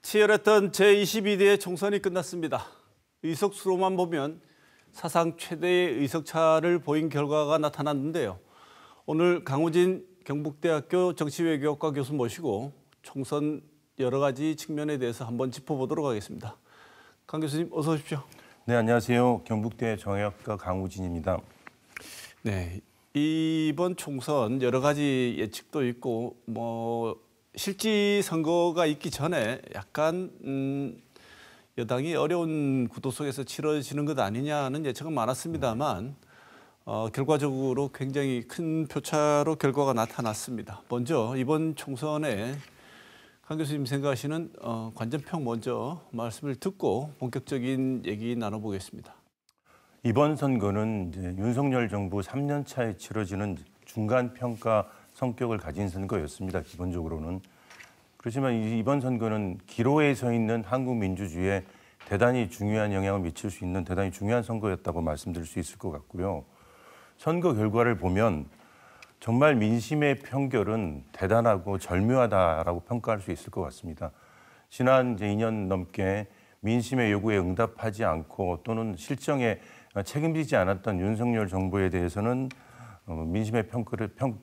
치열했던 제22대 총선이 끝났습니다. 의석수로만 보면 사상 최대의 의석차를 보인 결과가 나타났는데요. 오늘 강우진 경북대학교 정치외교학과 교수 모시고 총선 여러 가지 측면에 대해서 한번 짚어보도록 하겠습니다. 강 교수님 어서 오십시오. 네, 안녕하세요. 경북대 정외학과 강우진입니다. 네, 이번 총선 여러 가지 예측도 있고 실제 선거가 있기 전에 약간 여당이 어려운 구도 속에서 치러지는 것 아니냐는 예측은 많았습니다만 결과적으로 굉장히 큰 표차로 결과가 나타났습니다. 먼저 이번 총선에 강 교수님 생각하시는 관전평 먼저 말씀을 듣고 본격적인 얘기 나눠보겠습니다. 이번 선거는 이제 윤석열 정부 3년 차에 치러지는 중간 평가 성격을 가진 선거였습니다. 기본적으로는. 그렇지만 이번 선거는 기로에 서 있는 한국 민주주의에 대단히 중요한 영향을 미칠 수 있는 대단히 중요한 선거였다고 말씀드릴 수 있을 것 같고요. 선거 결과를 보면 정말 민심의 편결은 대단하고 절묘하다라고 평가할 수 있을 것 같습니다. 지난 이제 2년 넘게 민심의 요구에 응답하지 않고 또는 실정에 책임지지 않았던 윤석열 정부에 대해서는 민심의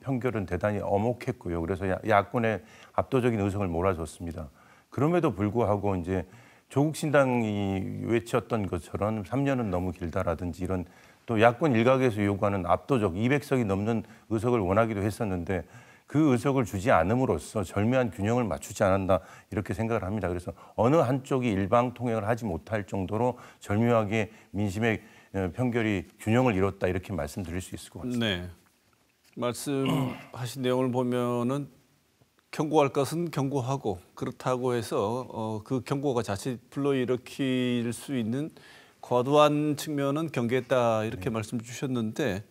편결은 대단히 엄혹했고요. 그래서 야권의 압도적인 의석을 몰아줬습니다. 그럼에도 불구하고 이제 조국 신당이 외쳤던 것처럼 3년은 너무 길다라든지 이런 또 야권 일각에서 요구하는 압도적 200석이 넘는 의석을 원하기도 했었는데 그 의석을 주지 않음으로써 절묘한 균형을 맞추지 않았나 이렇게 생각을 합니다. 그래서 어느 한쪽이 일방통행을 하지 못할 정도로 절묘하게 민심의 편결이 균형을 이뤘다 이렇게 말씀드릴 수 있을 것 같습니다. 네, 말씀하신 내용을 보면은 경고할 것은 경고하고 그렇다고 해서 그 경고가 자칫 불러일으킬 수 있는 과도한 측면은 경계했다 이렇게 말씀 주셨는데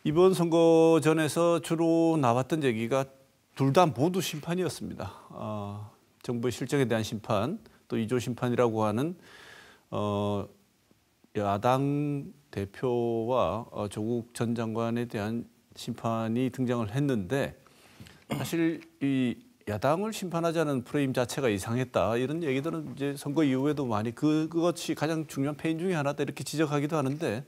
이번 선거전에서 주로 나왔던 얘기가 둘 다 모두 심판이었습니다. 정부의 실정에 대한 심판 또 2조 심판이라고 하는 야당 대표와 조국 전 장관에 대한 심판이 등장을 했는데 사실 이 야당을 심판하자는 프레임 자체가 이상했다 이런 얘기들은 이제 선거 이후에도 많이 그것이 가장 중요한 패인 중에 하나다 이렇게 지적하기도 하는데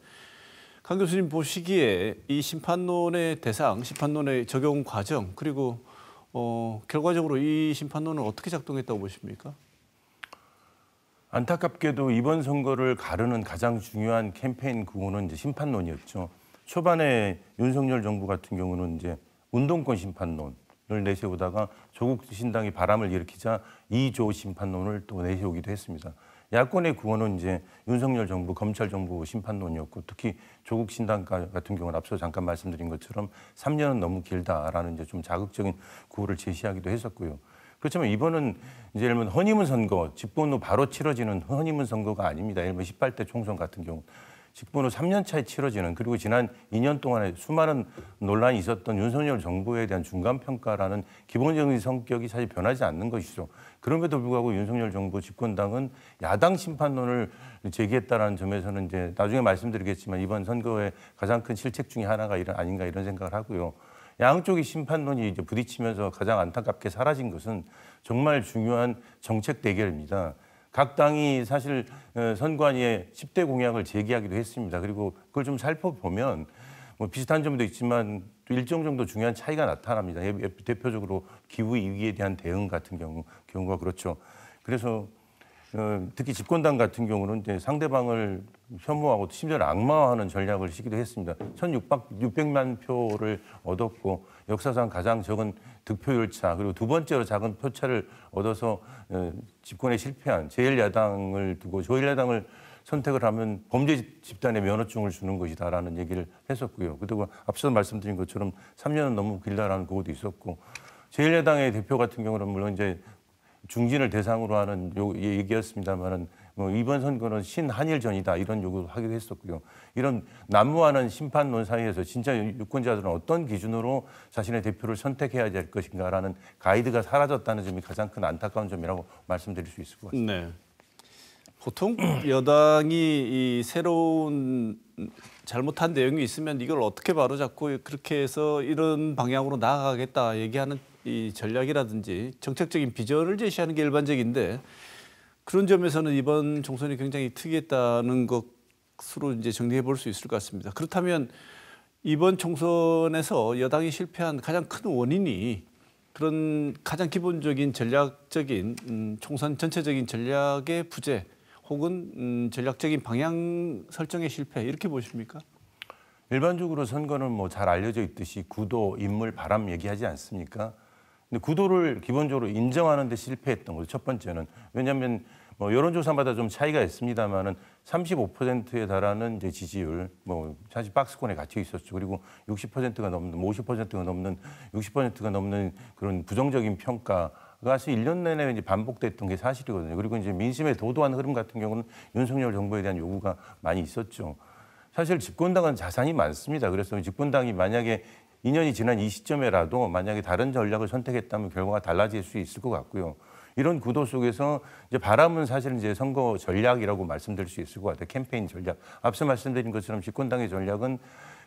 강 교수님 보시기에 이 심판론의 대상, 심판론의 적용 과정 그리고 결과적으로 이 심판론은 어떻게 작동했다고 보십니까? 안타깝게도 이번 선거를 가르는 가장 중요한 캠페인 구호는 이제 심판론이었죠. 초반에 윤석열 정부 같은 경우는 이제 운동권 심판론을 내세우다가 조국 신당이 바람을 일으키자 2조 심판론을 또 내세우기도 했습니다. 야권의 구호는 이제 윤석열 정부, 검찰 정부 심판론이었고 특히 조국 신당 같은 경우는 앞서 잠깐 말씀드린 것처럼 3년은 너무 길다라는 이제 좀 자극적인 구호를 제시하기도 했었고요. 그렇지만 이번은 이제 예를 들면 허니문 선거, 집권 후 바로 치러지는 허니문 선거가 아닙니다. 예를 들면 18대 총선 같은 경우 집권 후 3년 차에 치러지는 그리고 지난 2년 동안에 수많은 논란이 있었던 윤석열 정부에 대한 중간평가라는 기본적인 성격이 사실 변하지 않는 것이죠. 그럼에도 불구하고 윤석열 정부 집권당은 야당 심판론을 제기했다는 점에서는 이제 나중에 말씀드리겠지만 이번 선거의 가장 큰 실책 중에 하나가 아닌가 이런 생각을 하고요. 양쪽의 심판론이 이제 부딪히면서 가장 안타깝게 사라진 것은 정말 중요한 정책 대결입니다. 각 당이 사실 선관위에 10대 공약을 제기하기도 했습니다. 그리고 그걸 좀 살펴보면 비슷한 점도 있지만 또 일정 정도 중요한 차이가 나타납니다. 대표적으로 기후 위기에 대한 대응 같은 경우가 그렇죠. 그래서 특히 집권당 같은 경우는 이제 상대방을 혐오하고 심지어 악마화하는 전략을 시기도 했습니다. 1,600만 표를 얻었고 역사상 가장 적은 득표율차 그리고 두 번째로 작은 표차를 얻어서 집권에 실패한 제1야당을 두고 제1야당을 선택을 하면 범죄 집단에 면허증을 주는 것이다라는 얘기를 했었고요. 그리고 앞서 말씀드린 것처럼 3년은 너무 길다라는 그것도 있었고 제1야당의 대표 같은 경우는 물론 이제 중진을 대상으로 하는 얘기였습니다만은 이번 선거는 신한일전이다 이런 요구를 하기도 했었고요. 이런 난무하는 심판론 사이에서 진짜 유권자들은 어떤 기준으로 자신의 대표를 선택해야 될 것인가라는 가이드가 사라졌다는 점이 가장 큰 안타까운 점이라고 말씀드릴 수 있을 것 같습니다. 네. 보통 여당이 이 새로운 잘못한 내용이 있으면 이걸 어떻게 바로잡고 그렇게 해서 이런 방향으로 나아가겠다 얘기하는 이 전략이라든지 정책적인 비전을 제시하는 게 일반적인데 그런 점에서는 이번 총선이 굉장히 특이했다는 것으로 이제 정리해 볼 수 있을 것 같습니다. 그렇다면 이번 총선에서 여당이 실패한 가장 큰 원인이 그런 가장 기본적인 전략적인 총선 전체적인 전략의 부재 혹은 전략적인 방향 설정의 실패 이렇게 보십니까? 일반적으로 선거는 뭐 잘 알려져 있듯이 구도, 인물, 바람 얘기하지 않습니까? 근데 구도를 기본적으로 인정하는 데 실패했던 거죠. 첫 번째는. 왜냐하면 뭐 여론조사마다 좀 차이가 있습니다만은 35%에 달하는 이제 지지율, 뭐 사실 박스권에 갇혀 있었죠. 그리고 60%가 넘는, 50%가 넘는, 60%가 넘는 그런 부정적인 평가가 사실 1년 내내 이제 반복됐던 게 사실이거든요. 그리고 이제 민심의 도도한 흐름 같은 경우는 윤석열 정부에 대한 요구가 많이 있었죠. 사실 집권당은 자산이 많습니다. 그래서 집권당이 만약에 2년이 지난 이 시점에라도 만약에 다른 전략을 선택했다면 결과가 달라질 수 있을 것 같고요. 이런 구도 속에서 이제 바람은 사실은 이제 선거 전략이라고 말씀드릴 수 있을 것 같아요. 캠페인 전략. 앞서 말씀드린 것처럼 집권당의 전략은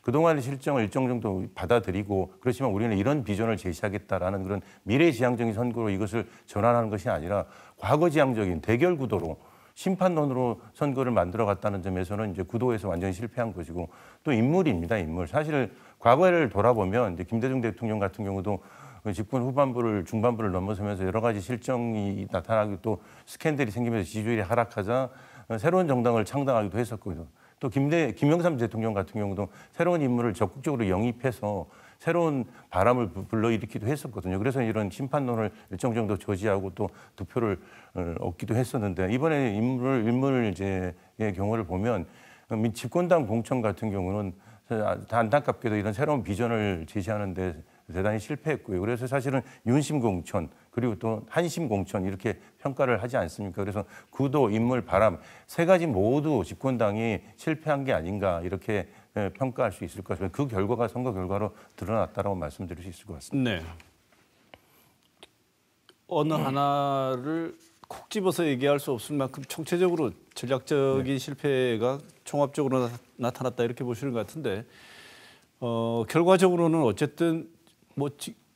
그동안의 실정을 일정 정도 받아들이고 그렇지만 우리는 이런 비전을 제시하겠다라는 그런 미래지향적인 선거로 이것을 전환하는 것이 아니라 과거지향적인 대결 구도로 심판론으로 선거를 만들어갔다는 점에서는 이제 구도에서 완전히 실패한 것이고 또 인물입니다. 인물. 사실 과거를 돌아보면 이제 김대중 대통령 같은 경우도 집권 후반부를 중반부를 넘어서면서 여러 가지 실정이 나타나고 또 스캔들이 생기면서 지지율이 하락하자 새로운 정당을 창당하기도 했었거든요. 또 김영삼 대통령 같은 경우도 새로운 인물을 적극적으로 영입해서 새로운 바람을 불러일으키기도 했었거든요. 그래서 이런 심판론을 일정 정도 저지하고 또 득표를 얻기도 했었는데 이번에 인물 이제의 경우를 보면 집권당 공천 같은 경우는 안타깝게도 이런 새로운 비전을 제시하는데 대단히 실패했고요. 그래서 사실은 윤심 공천 그리고 또 한심 공천 이렇게 평가를 하지 않습니까? 그래서 구도, 인물, 바람 세 가지 모두 집권당이 실패한 게 아닌가 이렇게 평가할 수 있을 것 같습니다. 그 결과가 선거 결과로 드러났다라고 말씀드릴 수 있을 것 같습니다. 네. 어느 하나를 콕 집어서 얘기할 수 없을 만큼 총체적으로 전략적인 실패가 종합적으로 나타났다 이렇게 보시는 것 같은데 결과적으로는 어쨌든 뭐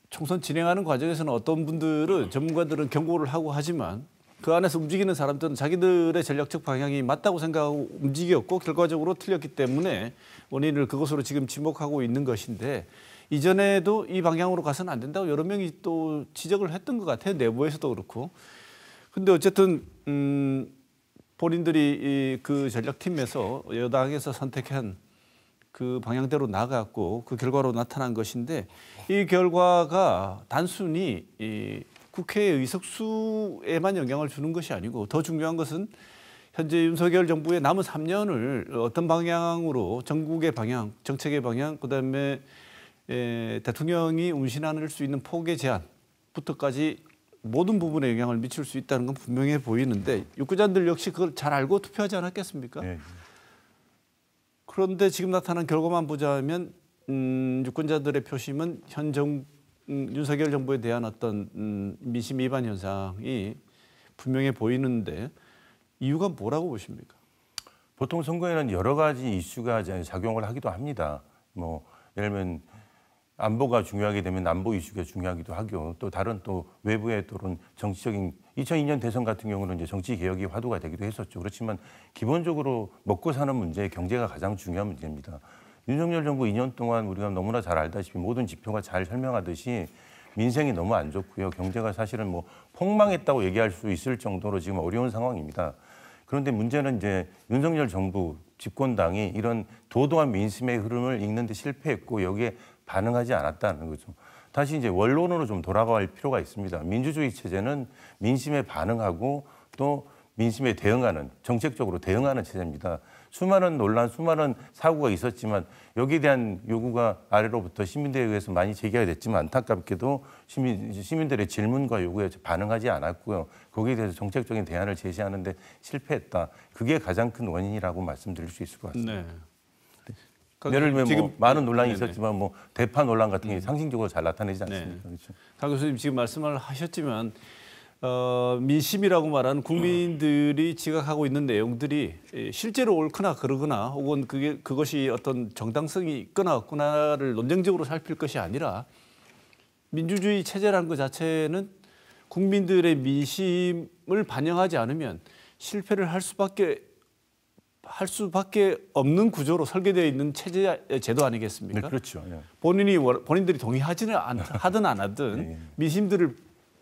총선 진행하는 과정에서는 어떤 분들은 전문가들은 경고를 하고 하지만 그 안에서 움직이는 사람들은 자기들의 전략적 방향이 맞다고 생각하고 움직였고 결과적으로 틀렸기 때문에 원인을 그것으로 지금 지목하고 있는 것인데 이전에도 이 방향으로 가서는 안 된다고 여러 명이 또 지적을 했던 것 같아요. 내부에서도 그렇고. 근데 어쨌든 본인들이 그 전략팀에서 여당에서 선택한 그 방향대로 나갔고 그 결과로 나타난 것인데 이 결과가 단순히 이 국회의 의석수에만 영향을 주는 것이 아니고 더 중요한 것은 현재 윤석열 정부의 남은 3년을 어떤 방향으로 전국의 방향, 정책의 방향, 그다음에 대통령이 운신할 수 있는 폭의 제한부터까지 모든 부분에 영향을 미칠 수 있다는 건 분명해 보이는데 유권자들 역시 그걸 잘 알고 투표하지 않았겠습니까? 네. 그런데 지금 나타난 결과만 보자면 유권자들의 표심은 윤석열 정부에 대한 어떤 민심 위반 현상이 분명해 보이는데 이유가 뭐라고 보십니까? 보통 선거에는 여러 가지 이슈가 작용을 하기도 합니다. 뭐 예를 들면 안보가 중요하게 되면 안보 이슈가 중요하기도 하고 또 다른 또 외부의 또는 정치적인 2002년 대선 같은 경우는 이제 정치 개혁이 화두가 되기도 했었죠. 그렇지만 기본적으로 먹고 사는 문제, 경제가 가장 중요한 문제입니다. 윤석열 정부 2년 동안 우리가 너무나 잘 알다시피 모든 지표가 잘 설명하듯이 민생이 너무 안 좋고요. 경제가 사실은 뭐 폭망했다고 얘기할 수 있을 정도로 지금 어려운 상황입니다. 그런데 문제는 이제 윤석열 정부 집권당이 이런 도도한 민심의 흐름을 읽는 데 실패했고 여기에 반응하지 않았다는 거죠. 다시 이제 원론으로 좀 돌아갈 필요가 있습니다. 민주주의 체제는 민심에 반응하고 또 민심에 대응하는 정책적으로 대응하는 체제입니다. 수많은 논란, 수많은 사고가 있었지만 여기에 대한 요구가 아래로부터 시민들에 의해서 많이 제기가 됐지만 안타깝게도 시민들의 질문과 요구에 반응하지 않았고요. 거기에 대해서 정책적인 대안을 제시하는데 실패했다. 그게 가장 큰 원인이라고 말씀드릴 수 있을 것 같습니다. 네. 예를 들면 지금 뭐 많은 논란이 있었지만 뭐 대파 논란 같은 게 상징적으로 잘 나타내지 않습니까? 그렇죠. 강 교수님 지금 말씀을 하셨지만 민심이라고 말하는 국민들이 지각하고 있는 내용들이 실제로 옳거나 그러거나 혹은 그것이 어떤 정당성이 있거나 없거나를 논쟁적으로 살필 것이 아니라 민주주의 체제라는 것 자체는 국민들의 민심을 반영하지 않으면 실패를 할 수밖에 없는 구조로 설계되어 있는 제도 아니겠습니까? 네, 그렇죠. 예. 본인들이 동의하지는 하든 안 하든 예. 민심들을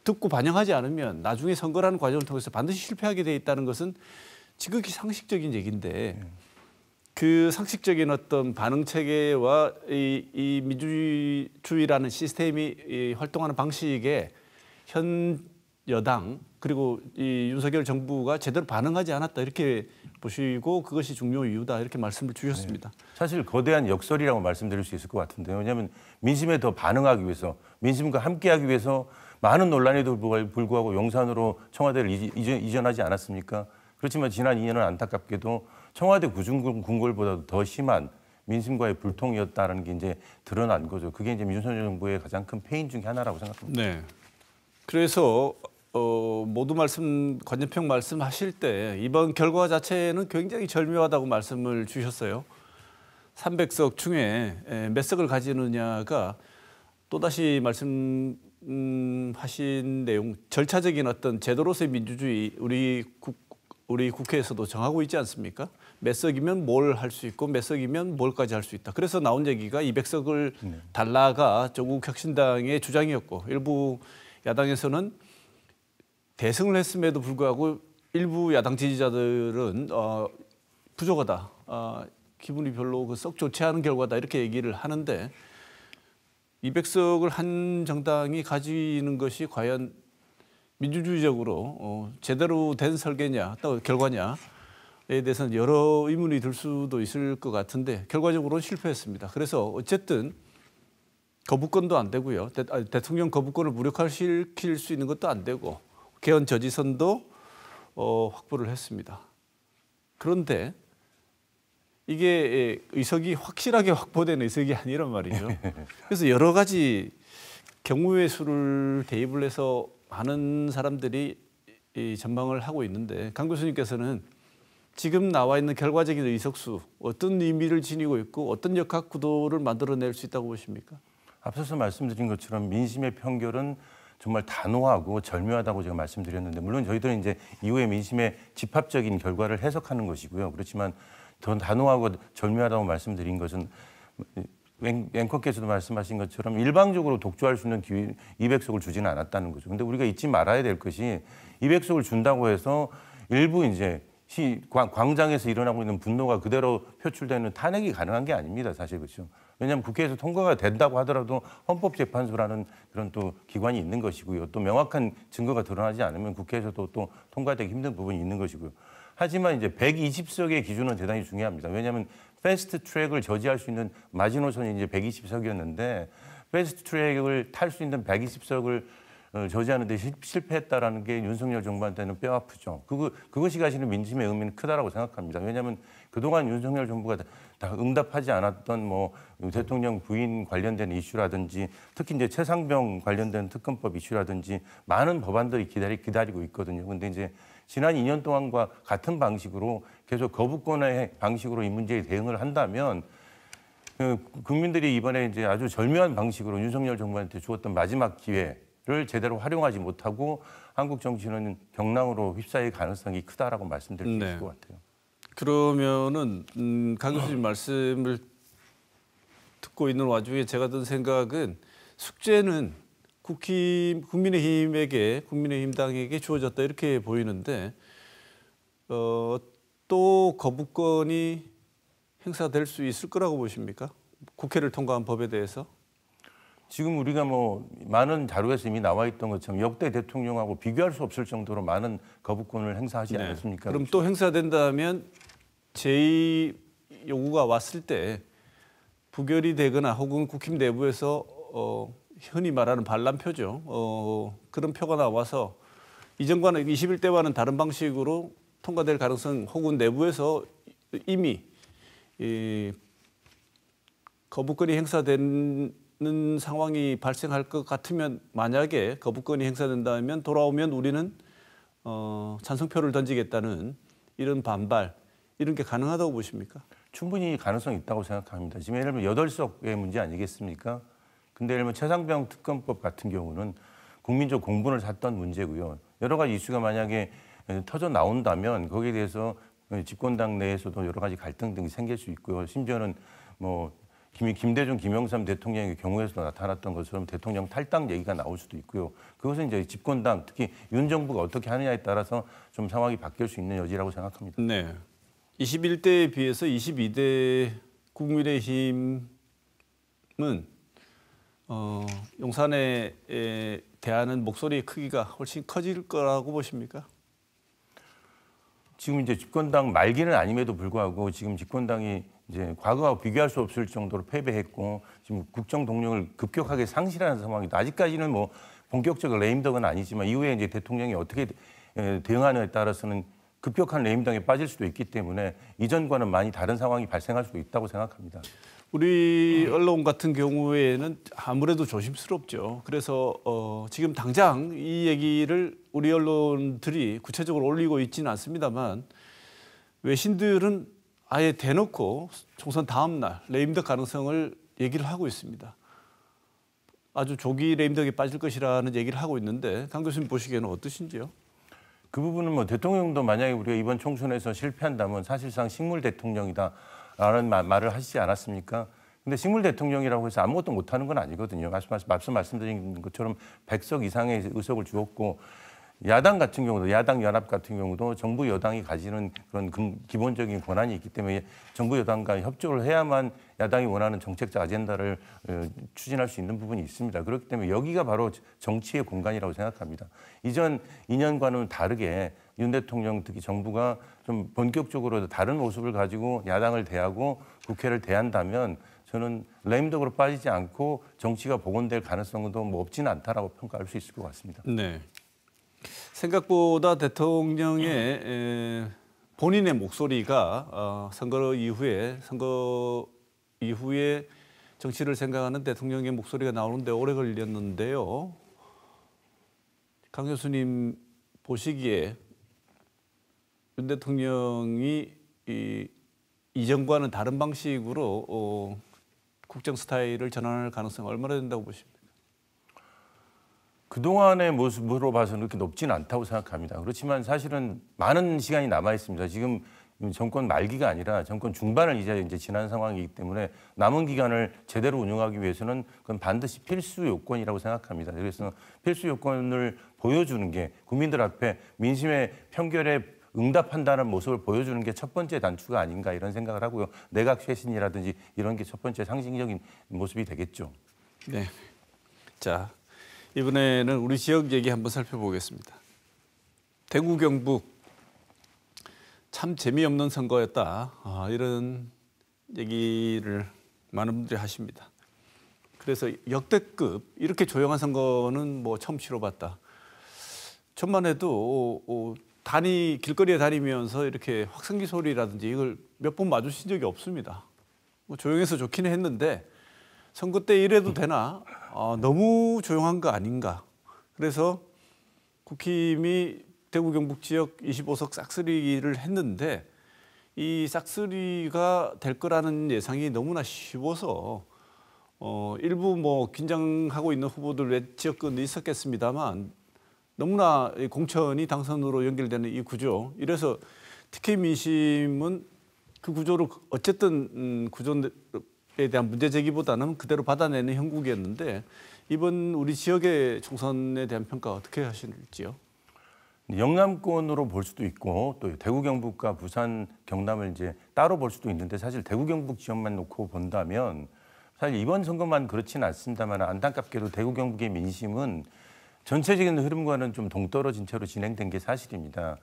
듣고 반영하지 않으면 나중에 선거라는 과정을 통해서 반드시 실패하게 돼 있다는 것은 지극히 상식적인 얘기인데 그 상식적인 어떤 반응 체계와 이 민주주의라는 시스템이 활동하는 방식에 현 여당 그리고 이 윤석열 정부가 제대로 반응하지 않았다 이렇게 보시고 그것이 중요 이유다 이렇게 말씀을 주셨습니다. 사실 거대한 역설이라고 말씀드릴 수 있을 것 같은데요. 왜냐하면 민심에 더 반응하기 위해서 민심과 함께하기 위해서 많은 논란에도 불구하고 용산으로 청와대를 이전하지 않았습니까? 그렇지만 지난 2년은 안타깝게도 청와대 궁궐보다도 더 심한 민심과의 불통이었다는 게 이제 드러난 거죠. 그게 이제 윤석열 정부의 가장 큰 패인 중에 하나라고 생각합니다. 네. 그래서 모두 관전평 말씀하실 때 이번 결과 자체는 굉장히 절묘하다고 말씀을 주셨어요. 300석 중에 몇 석을 가지느냐가 또다시 말씀하신 내용 절차적인 어떤 제도로서의 민주주의 우리 국회에서도 정하고 있지 않습니까? 몇 석이면 뭘 할 수 있고 몇 석이면 뭘까지 할 수 있다. 그래서 나온 얘기가 200석을 달라가 조국 혁신당의 주장이었고 일부 야당에서는 대승을 했음에도 불구하고 일부 야당 지지자들은 부족하다. 기분이 별로 썩 좋지 않은 결과다. 이렇게 얘기를 하는데 200석을 한 정당이 가지는 것이 과연 민주주의적으로 제대로 된 설계냐 또 결과냐에 대해서는 여러 의문이 들 수도 있을 것 같은데 결과적으로는 실패했습니다. 그래서 어쨌든 거부권도 안 되고요. 대통령 거부권을 무력화시킬 수 있는 것도 안 되고 개헌 저지선도 확보를 했습니다. 그런데 이게 의석이 확실하게 확보된 의석이 아니란 말이죠. 그래서 여러 가지 경우의 수를 대입을 해서 많은 사람들이 전망을 하고 있는데 강 교수님께서는 지금 나와 있는 결과적인 의석수 어떤 의미를 지니고 있고 어떤 역학 구도를 만들어낼 수 있다고 보십니까? 앞서서 말씀드린 것처럼 민심의 편결은 정말 단호하고 절묘하다고 제가 말씀드렸는데 물론 저희들은 이제 이후에 민심의 집합적인 결과를 해석하는 것이고요. 그렇지만 더 단호하고 절묘하다고 말씀드린 것은 앵커께서도 말씀하신 것처럼 일방적으로 독주할 수 있는 200석을 주지는 않았다는 거죠. 근데 우리가 잊지 말아야 될 것이 200석을 준다고 해서 일부 이제 광장에서 일어나고 있는 분노가 그대로 표출되는 탄핵이 가능한 게 아닙니다. 사실 그렇죠. 왜냐하면 국회에서 통과가 된다고 하더라도 헌법재판소라는 그런 또 기관이 있는 것이고요. 또 명확한 증거가 드러나지 않으면 국회에서도 또 통과되기 힘든 부분이 있는 것이고요. 하지만 이제 120석의 기준은 대단히 중요합니다. 왜냐하면 패스트 트랙을 저지할 수 있는 마지노선이 이제 120석이었는데 패스트 트랙을 탈 수 있는 120석을 저지하는 데 실패했다라는 게 윤석열 정부한테는 뼈아프죠. 그것이 가지는 민심의 의미는 크다라고 생각합니다. 왜냐하면 그동안 윤석열 정부가 다 응답하지 않았던 뭐 대통령 부인 관련된 이슈라든지 특히 이제 최상병 관련된 특검법 이슈라든지 많은 법안들이 기다리고 있거든요. 근데 이제 지난 2년 동안과 같은 방식으로 계속 거부권의 방식으로 이 문제에 대응을 한다면 국민들이 이번에 이제 아주 절묘한 방식으로 윤석열 정부한테 주었던 마지막 기회를 제대로 활용하지 못하고 한국 정치는 경랑으로 휩싸일 가능성이 크다라고 말씀드릴 수 있을 것 같아요. 그러면은 강 교수님 말씀을 듣고 있는 와중에 제가 든 생각은 숙제는 국민의힘 당에게 주어졌다 이렇게 보이는데 또 거부권이 행사될 수 있을 거라고 보십니까? 국회를 통과한 법에 대해서? 지금 우리가 뭐 많은 자료에서 이미 나와 있던 것처럼 역대 대통령하고 비교할 수 없을 정도로 많은 거부권을 행사하지 않았습니까? 그럼 또 행사된다면 제2 요구가 왔을 때 부결이 되거나 혹은 국힘 내부에서 흔히 말하는 반란표죠. 그런 표가 나와서 이전과는 21대와는 다른 방식으로 통과될 가능성 혹은 내부에서 이미 거부권이 행사되는 상황이 발생할 것 같으면 만약에 거부권이 행사된다면 돌아오면 우리는 찬성표를 던지겠다는 이런 반발 이런 게 가능하다고 보십니까? 충분히 가능성이 있다고 생각합니다. 지금 예를 들면 8석의 문제 아니겠습니까? 근데 예를 들면 최상병 특검법 같은 경우는 국민적 공분을 샀던 문제고요. 여러 가지 이슈가 만약에 터져 나온다면 거기에 대해서 집권당 내에서도 여러 가지 갈등 등이 생길 수 있고요. 심지어는 뭐 김대중, 김영삼 대통령의 경우에서도 나타났던 것처럼 대통령 탈당 얘기가 나올 수도 있고요. 그것은 이제 집권당, 특히 윤 정부가 어떻게 하느냐에 따라서 좀 상황이 바뀔 수 있는 여지라고 생각합니다. 네. 21대에 비해서 22대 국민의힘은 용산에 대하는 목소리의 크기가 훨씬 커질 거라고 보십니까? 지금 이제 집권당 말기는 아님에도 불구하고 지금 집권당이 이제 과거와 비교할 수 없을 정도로 패배했고 지금 국정 동력을 급격하게 상실하는 상황이다. 아직까지는 뭐 본격적 레임덕은 아니지만 이후에 이제 대통령이 어떻게 대응하느냐에 따라서는 급격한 레임덕에 빠질 수도 있기 때문에 이전과는 많이 다른 상황이 발생할 수도 있다고 생각합니다. 우리 언론 같은 경우에는 아무래도 조심스럽죠. 그래서 지금 당장 이 얘기를 우리 언론들이 구체적으로 올리고 있지는 않습니다만 외신들은 아예 대놓고 총선 다음 날 레임덕 가능성을 얘기를 하고 있습니다. 아주 조기 레임덕에 빠질 것이라는 얘기를 하고 있는데 강 교수님 보시기에는 어떠신지요? 그 부분은 뭐 대통령도 만약에 우리가 이번 총선에서 실패한다면 사실상 식물 대통령이다라는 말을 하시지 않았습니까? 근데 식물 대통령이라고 해서 아무것도 못하는 건 아니거든요. 앞서 말씀드린 것처럼 100석 이상의 의석을 주었고 야당 같은 경우도 야당 연합 같은 경우도 정부 여당이 가지는 그런 기본적인 권한이 있기 때문에 정부 여당과 협조를 해야만 야당이 원하는 정책적 아젠다를 추진할 수 있는 부분이 있습니다. 그렇기 때문에 여기가 바로 정치의 공간이라고 생각합니다. 이전 2년과는 다르게 윤 대통령 특히 정부가 좀 본격적으로 다른 모습을 가지고 야당을 대하고 국회를 대한다면 저는 레임덕으로 빠지지 않고 정치가 복원될 가능성도 뭐 없지는 않다라고 평가할 수 있을 것 같습니다. 네. 생각보다 대통령의 본인의 목소리가 선거 이후에 정치를 생각하는 대통령의 목소리가 나오는데 오래 걸렸는데요. 강 교수님 보시기에 윤 대통령이 이전과는 다른 방식으로 국정 스타일을 전환할 가능성이 얼마나 된다고 보십니까? 그동안의 모습으로 봐서는 그렇게 높지는 않다고 생각합니다. 그렇지만 사실은 많은 시간이 남아 있습니다. 지금 정권 말기가 아니라 정권 중반을 이제 지난 상황이기 때문에 남은 기간을 제대로 운영하기 위해서는 그건 반드시 필수 요건이라고 생각합니다. 그래서 필수 요건을 보여주는 게 국민들 앞에 민심의 편결에 응답한다는 모습을 보여주는 게 첫 번째 단추가 아닌가 이런 생각을 하고요. 내각 쇄신이라든지 이런 게 첫 번째 상징적인 모습이 되겠죠. 네. 자, 이번에는 우리 지역 얘기 한번 살펴보겠습니다. 대구 경북 참 재미없는 선거였다. 이런 얘기를 많은 분들이 하십니다. 그래서 역대급 이렇게 조용한 선거는 뭐 처음 치러봤다. 전만 해도 길거리에 다니면서 이렇게 확성기 소리라든지 이걸 몇 번 마주친 적이 없습니다. 뭐 조용해서 좋기는 했는데 선거 때 이래도 되나? 너무 조용한 거 아닌가? 그래서 국힘이 대구 경북 지역 25석 싹쓸이를 했는데 이 싹쓸이가 될 거라는 예상이 너무나 쉬워서 일부 뭐 긴장하고 있는 후보들 외 지역권도 있었겠습니다만 너무나 공천이 당선으로 연결되는 이 구조. 이래서 특히 민심은 그 구조를 어쨌든 구조에 대한 문제 제기보다는 그대로 받아내는 형국이었는데 이번 우리 지역의 총선에 대한 평가 어떻게 하실지요? 영남권으로 볼 수도 있고 또 대구 경북과 부산 경남을 이제 따로 볼 수도 있는데 사실 대구 경북 지역만 놓고 본다면 사실 이번 선거만 그렇지는 않습니다만 안타깝게도 대구 경북의 민심은 전체적인 흐름과는 좀 동떨어진 채로 진행된 게 사실입니다.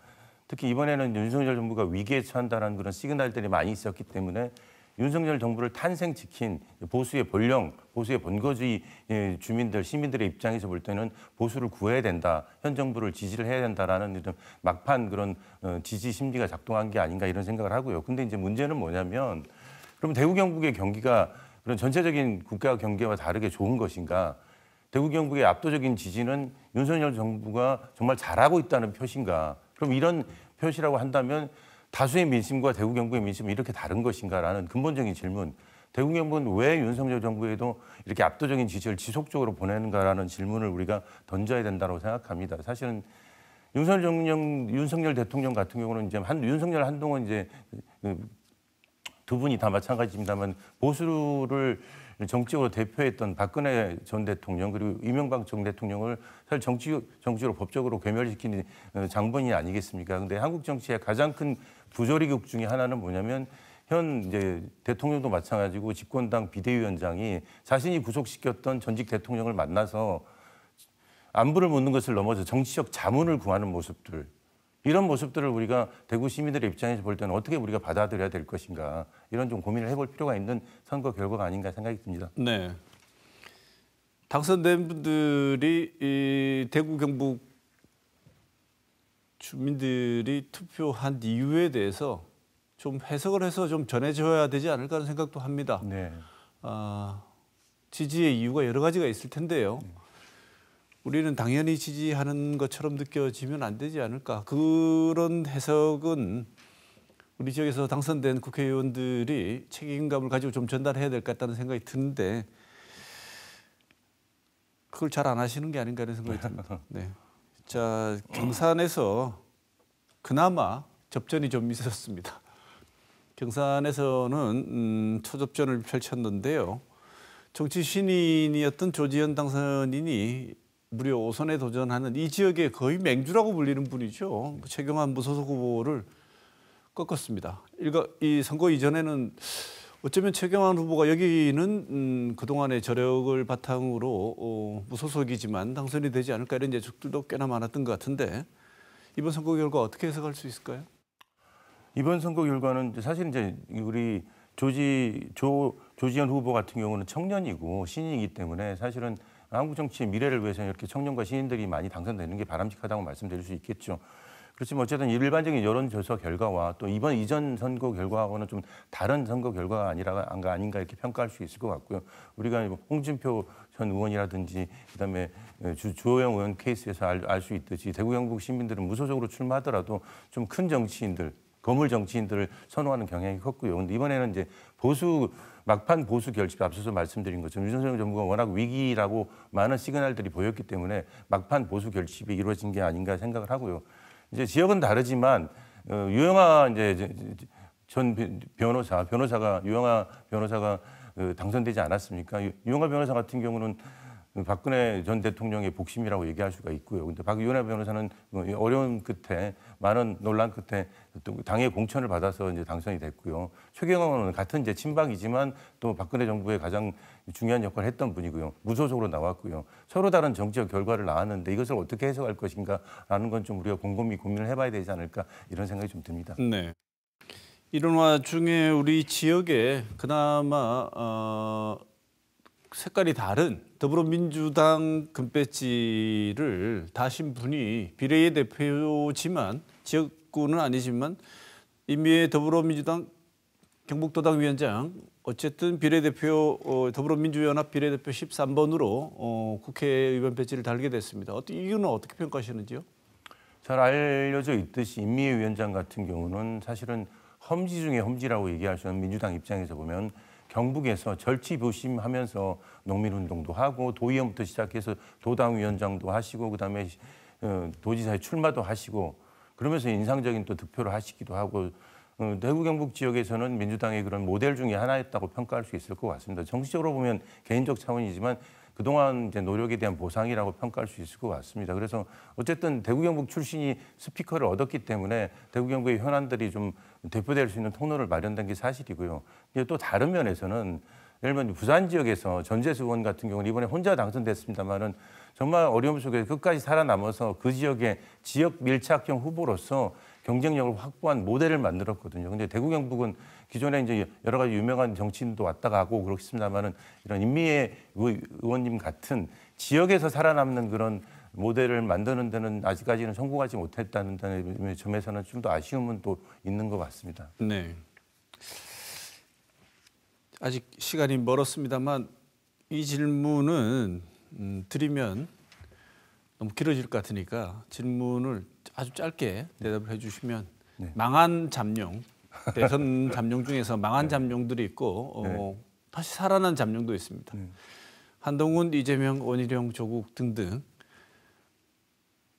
특히 이번에는 윤석열 정부가 위기에 처한다는 그런 시그널들이 많이 있었기 때문에 윤석열 정부를 탄생시킨 보수의 본령, 보수의 본거지 주민들, 시민들의 입장에서 볼 때는 보수를 구해야 된다, 현 정부를 지지를 해야 된다라는 막판 그런 지지 심리가 작동한 게 아닌가 이런 생각을 하고요. 근데 이제 문제는 뭐냐면 그럼 대구 경북의 경기가 그런 전체적인 국가 경기와 다르게 좋은 것인가? 대구 경북의 압도적인 지지는 윤석열 정부가 정말 잘하고 있다는 표시인가? 그럼 이런 표시라고 한다면 다수의 민심과 대구 경북의 민심은 이렇게 다른 것인가라는 근본적인 질문. 대구 경북은 왜 윤석열 정부에도 이렇게 압도적인 지지를 지속적으로 보내는가라는 질문을 우리가 던져야 된다고 생각합니다. 사실은 윤석열 대통령 같은 경우는 이제 윤석열 한동안 이제 두 분이 다 마찬가지입니다만 보수를 정치적으로 대표했던 박근혜 전 대통령 그리고 이명박 전 대통령을 사실 정치적으로 법적으로 괴멸시킨 장본인이 아니겠습니까? 그런데 한국 정치의 가장 큰 부조리국 중에 하나는 뭐냐면 현 이제 대통령도 마찬가지고 집권당 비대위원장이 자신이 구속시켰던 전직 대통령을 만나서 안부를 묻는 것을 넘어서 정치적 자문을 구하는 모습들. 이런 모습들을 우리가 대구 시민들의 입장에서 볼 때는 어떻게 우리가 받아들여야 될 것인가 이런 좀 고민을 해볼 필요가 있는 선거 결과가 아닌가 생각이 듭니다. 네. 당선된 분들이 이 대구 경북 주민들이 투표한 이유에 대해서 좀 해석을 해서 좀 전해줘야 되지 않을까 하는 생각도 합니다. 네. 지지의 이유가 여러 가지가 있을 텐데요. 우리는 당연히 지지하는 것처럼 느껴지면 안 되지 않을까. 그런 해석은 우리 지역에서 당선된 국회의원들이 책임감을 가지고 좀 전달해야 될 것 같다는 생각이 드는데 그걸 잘 안 하시는 게 아닌가 하는 생각이 듭니다. 네. 자, 경산에서 그나마 접전이 좀 있었습니다. 경산에서는 초접전을 펼쳤는데요. 정치 신인이었던 조지현 당선인이 무려 5선에 도전하는 이 지역의 거의 맹주라고 불리는 분이죠. 최경환 무소속 후보를 꺾었습니다. 이 선거 이전에는 어쩌면 최경환 후보가 여기는 그동안의 저력을 바탕으로 무소속이지만 당선이 되지 않을까 이런 예측들도 꽤나 많았던 것 같은데 이번 선거 결과 어떻게 해석할 수 있을까요? 이번 선거 결과는 사실 이제 우리 조지현 후보 같은 경우는 청년이고 신인이기 때문에 사실은 한국 정치의 미래를 위해서 이렇게 청년과 신인들이 많이 당선되는 게 바람직하다고 말씀드릴 수 있겠죠. 그렇지만 어쨌든 일반적인 여론조사 결과와 또 이전 선거 결과하고는 좀 다른 선거 결과가 아닌가 이렇게 평가할 수 있을 것 같고요. 우리가 홍준표 전 의원이라든지 그다음에 주호영 의원 케이스에서 알 수 있듯이 대구 경북 시민들은 무소속으로 출마하더라도 좀 큰 정치인들, 거물 정치인들을 선호하는 경향이 컸고요. 그런데 이번에는 이제 막판 보수 결집 앞서서 말씀드린 것처럼 윤석열 정부가 워낙 위기라고 많은 시그널들이 보였기 때문에 막판 보수 결집이 이루어진 게 아닌가 생각을 하고요. 이제 지역은 다르지만 유영하 이제 전 변호사가 유영하 변호사가 당선되지 않았습니까? 유영하 변호사 같은 경우는 박근혜 전 대통령의 복심이라고 얘기할 수가 있고요. 근데 박유현아 변호사는 어려운 끝에 많은 논란 끝에 또 당의 공천을 받아서 이제 당선이 됐고요. 최경환 의원은 같은 이제 친박이지만 또 박근혜 정부의 가장 중요한 역할을 했던 분이고요. 무소속으로 나왔고요. 서로 다른 정치적 결과를 낳았는데 이것을 어떻게 해석할 것인가라는 건 좀 우리가 곰곰이 고민을 해봐야 되지 않을까 이런 생각이 좀 듭니다. 네. 이런 와중에 우리 지역에 그나마 색깔이 다른 더불어민주당 금배지를 다신 분이 비례의 대표지만 지역구는 아니지만 임미애 더불어민주당 경북도당 위원장 어쨌든 비례대표 더불어민주연합 비례대표 13번으로 국회의원 배지를 달게 됐습니다. 이유는 어떻게 평가하시는지요? 잘 알려져 있듯이 임미애 위원장 같은 경우는 사실은 험지 중에 험지라고 얘기할 수 있는 민주당 입장에서 보면 경북에서 절치부심하면서 농민운동도 하고 도의원부터 시작해서 도당위원장도 하시고 그다음에 도지사에 출마도 하시고 그러면서 인상적인 또 득표를 하시기도 하고 대구 경북 지역에서는 민주당의 그런 모델 중에 하나였다고 평가할 수 있을 것 같습니다. 정치적으로 보면 개인적 차원이지만 그동안 이제 노력에 대한 보상이라고 평가할 수 있을 것 같습니다. 그래서 어쨌든 대구 경북 출신이 스피커를 얻었기 때문에 대구 경북의 현안들이 좀 대표될 수 있는 통로를 마련된 게 사실이고요. 또 다른 면에서는 예를 들면 부산 지역에서 전재수 의원 같은 경우는 이번에 혼자 당선됐습니다만은 정말 어려움 속에 끝까지 살아남아서 그 지역의 지역 밀착형 후보로서 경쟁력을 확보한 모델을 만들었거든요. 근데 대구 경북은 기존에 이제 여러 가지 유명한 정치인도 왔다 가고 그렇습니다만은 이런 임미애 의원님 같은 지역에서 살아남는 그런 모델을 만드는 데는 아직까지는 성공하지 못했다는 점에서는 좀 더 아쉬움은 또 있는 것 같습니다. 네. 아직 시간이 멀었습니다만 이 질문은 드리면 너무 길어질 것 같으니까 질문을 아주 짧게 대답을 해주시면 네. 망한 잠룡, 대선 잠룡 중에서 망한 잠룡들이 있고 네. 다시 살아난 잠룡도 있습니다. 한동훈, 이재명, 원희룡, 조국 등등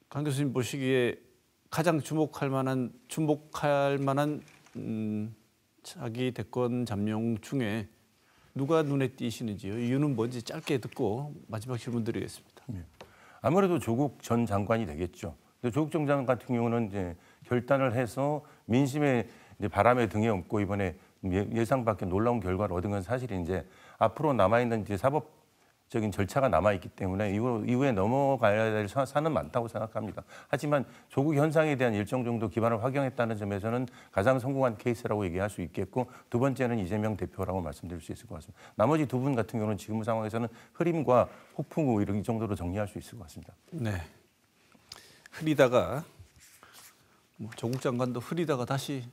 강 교수님 보시기에 가장 주목할 만한 차기 대권 잠룡 중에 누가 눈에 띄시는지요? 이유는 뭔지 짧게 듣고 마지막 질문 드리겠습니다. 아무래도 조국 전 장관이 되겠죠. 근데 조국 전 장관 같은 경우는 이제 결단을 해서 민심의 이제 바람에 등에 업고 이번에 예상 밖의 놀라운 결과를 얻은 건 사실인데 앞으로 남아있는 이제 사법적인 절차가 남아있기 때문에 이후에 넘어가야 될 사안은 많다고 생각합니다. 하지만 조국 현상에 대한 일정 정도 기반을 확인했다는 점에서는 가장 성공한 케이스라고 얘기할 수 있겠고 두 번째는 이재명 대표라고 말씀드릴 수 있을 것 같습니다. 나머지 두 분 같은 경우는 지금 상황에서는 흐림과 폭풍 우 이런 정도로 정리할 수 있을 것 같습니다. 네. 흐리다가 조국 장관도 흐리다가 다시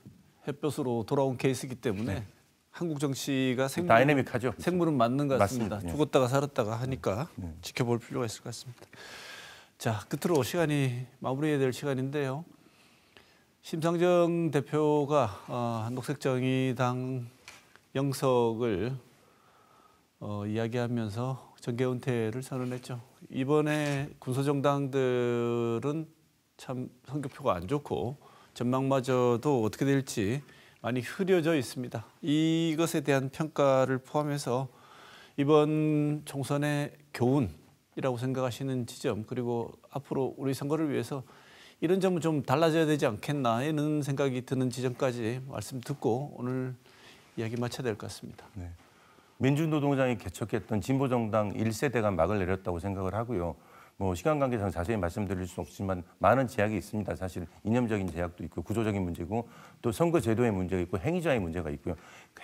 햇볕으로 돌아온 케이스이기 때문에 한국 정치가 다이내믹하죠. 생물은 맞는 것 같습니다. 맞습니다. 죽었다가 살았다가 하니까 지켜볼 필요가 있을 것 같습니다. 자, 끝으로 시간이 마무리해야 될 시간인데요. 심상정 대표가 녹색정의당 영석을 이야기하면서 정계 은퇴를 선언했죠. 이번에 군소정당들은 참 성적표가 안 좋고 전망마저도 어떻게 될지 많이 흐려져 있습니다. 이것에 대한 평가를 포함해서 이번 총선의 교훈이라고 생각하시는 지점 그리고 앞으로 우리 선거를 위해서 이런 점은 좀 달라져야 되지 않겠나 이런 생각이 드는 지점까지 말씀 듣고 오늘 이야기 마쳐야 될 것 같습니다. 네. 민주노동당이 개척했던 진보정당 1세대가 막을 내렸다고 생각을 하고요. 뭐 시간 관계상 자세히 말씀드릴 수 없지만 많은 제약이 있습니다. 사실 이념적인 제약도 있고 구조적인 문제고 또 선거 제도의 문제가 있고 행위자의 문제가 있고요.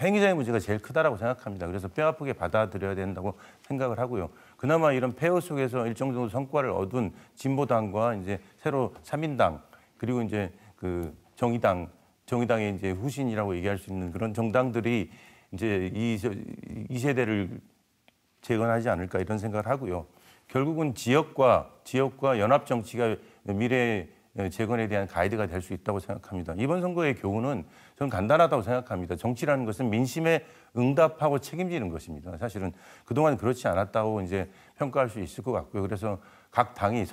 행위자의 문제가 제일 크다라고 생각합니다. 그래서 뼈아프게 받아들여야 된다고 생각을 하고요. 그나마 이런 폐허 속에서 일정 정도 성과를 얻은 진보당과 이제 새로 3인당 그리고 이제 그 정의당의 이제 후신이라고 얘기할 수 있는 그런 정당들이 이제 이 세대를 재건하지 않을까 이런 생각을 하고요. 결국은 지역과 연합 정치가 미래 재건에 대한 가이드가 될 수 있다고 생각합니다. 이번 선거의 교훈은 저는 간단하다고 생각합니다. 정치라는 것은 민심에 응답하고 책임지는 것입니다. 사실은 그동안 그렇지 않았다고 이제 평가할 수 있을 것 같고요. 그래서 각 당이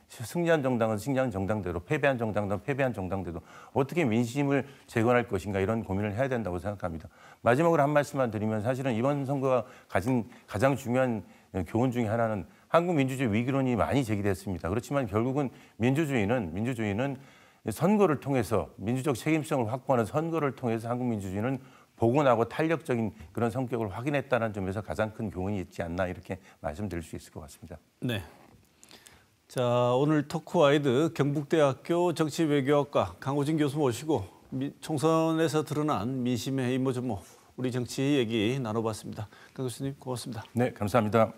승리한 정당은 승리한 정당대로, 패배한 정당은 패배한 정당대로 어떻게 민심을 재건할 것인가 이런 고민을 해야 된다고 생각합니다. 마지막으로 한 말씀만 드리면 사실은 이번 선거가 가진 가장 중요한 교훈 중에 하나는 한국 민주주의 위기론이 많이 제기됐습니다. 그렇지만 결국은 민주주의는 선거를 통해서 민주적 책임성을 확보하는 선거를 통해서 한국 민주주의는 복원하고 탄력적인 그런 성격을 확인했다는 점에서 가장 큰 교훈이 있지 않나 이렇게 말씀드릴 수 있을 것 같습니다. 네. 자, 오늘 토크와이드 경북대학교 정치외교학과 강호진 교수 모시고 총선에서 드러난 민심의 이모저모 우리 정치 얘기 나눠봤습니다. 강 교수님 고맙습니다. 네, 감사합니다.